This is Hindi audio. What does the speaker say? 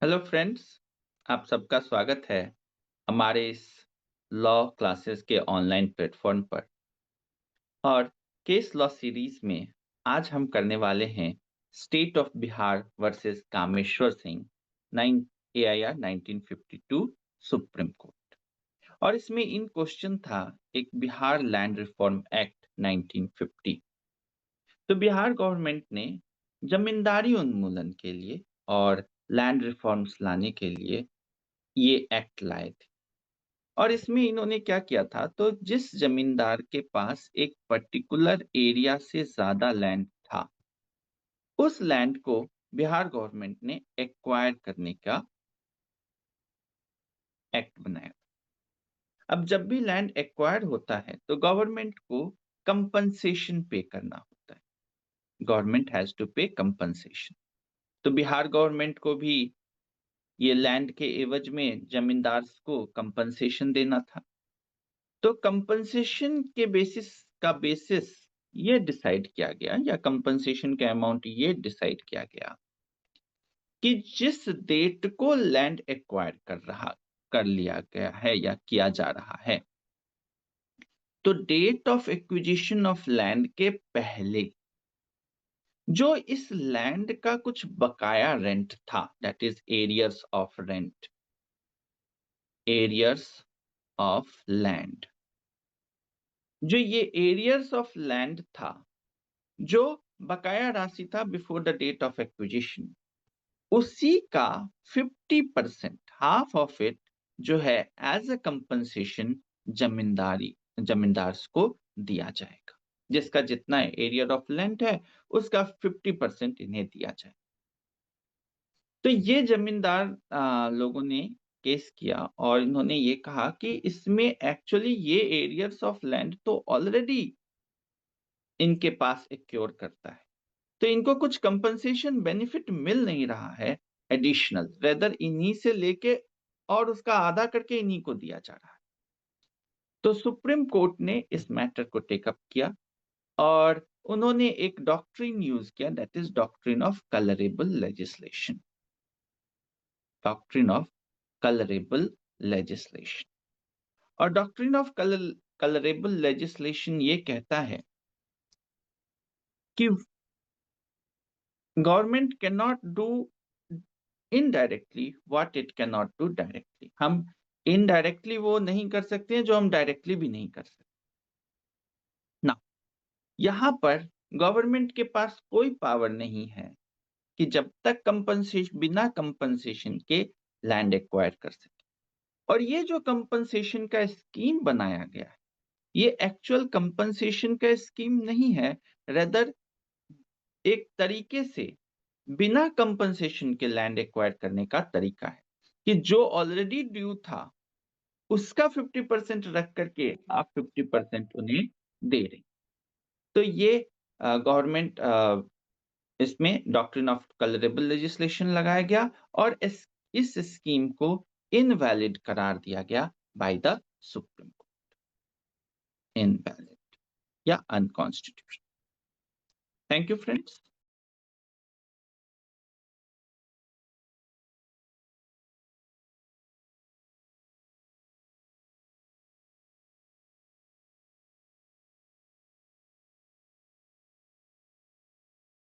हेलो फ्रेंड्स, आप सबका स्वागत है हमारे इस लॉ क्लासेस के ऑनलाइन प्लेटफॉर्म पर। और केस लॉ सीरीज में आज हम करने वाले हैं state of Bihar versus Kameshwar Singh 9 AIR 1952 supreme court. और इसमें इन क्वेश्चन था एक बिहार लैंड रिफॉर्म एक्ट 1950। तो बिहार गवर्नमेंट ने जमींदारी उन्मूलन के लिए और लैंड रिफॉर्म्स लाने के लिए ये एक्ट लाए थे। और इसमें इन्होंने क्या किया था, तो जिस जमींदार के पास एक पर्टिकुलर एरिया से ज्यादा लैंड था, उस लैंड को बिहार गवर्नमेंट ने एक्वायर करने का एक्ट बनाया। अब जब भी लैंड एक्वायर होता है तो गवर्नमेंट को कंपनसेशन पे करना होता है। गवर्नमेंट हैज टू पे कंपनसेशन। तो बिहार गवर्नमेंट को भी ये लैंड के एवज में जमींदार को कंपनसेशन देना था। तो कंपनसेशन के बेसिस ये डिसाइड किया गया, या कंपनसेशन का अमाउंट ये डिसाइड किया गया कि जिस डेट को लैंड एक्वायर कर लिया गया है या किया जा रहा है, तो date of acquisition of land के पहले जो इस लैंड का कुछ बकाया रेंट था, that is arrears of rent, arrears of land, जो ये एरियर्स ऑफ लैंड था, जो बकाया राशि था before the date of acquisition, उसी का 50%, हाफ ऑफ इट जो है एज अ कंपनसेशन जमींदार को दिया जाएगा। जिसका जितना एरिया ऑफ लैंड है उसका 50% इन्हें दिया जाए। तो ये जमींदार लोगों ने केस किया और इन्होंने ये कहा कि इसमें एक्चुअली ये एरियर्स ऑफ लैंड तो ऑलरेडी इनके पास एक्योर करता है, तो इनको कुछ कंपनसेशन बेनिफिट मिल नहीं रहा है एडिशनल, रेदर इन्हीं से लेके और उसका आधा करके इन्हीं को दिया जा रहा है। तो सुप्रीम कोर्ट ने इस मैटर को टेकअप किया और उन्होंने एक डॉक्ट्रिन यूज किया, that is doctrine of colourable legislation. Doctrine of colourable legislation. और डॉक्ट्रिन ऑफ कलरेबल लेजिस्लेशन ये कहता है कि government can not do indirectly what it can not do directly. हम इनडायरेक्टली वो नहीं कर सकते हैं जो हम डायरेक्टली भी नहीं कर सकते ना। यहाँ पर गवर्नमेंट के पास कोई पावर नहीं है कि जब तक कंपनसेशन, बिना कंपनसेशन के लैंड एक्वायर कर सके। और ये जो कंपनसेशन का स्कीम बनाया गया है, ये एक्चुअल कंपनसेशन का स्कीम नहीं है, रेदर एक तरीके से बिना कंपनसेशन के लैंड एक्वायर करने का तरीका है कि जो ऑलरेडी ड्यू था उसका 50% रख करके आप 50% उन्हें दे रहे। तो ये गवर्नमेंट इसमें डॉक्ट्रिन ऑफ कलरेबल लेजिस्लेशन लगाया गया और इस स्कीम को इनवैलिड करार दिया गया by the supreme court, invalid या अनकॉन्स्टिट्यूशनल। Thank you friends.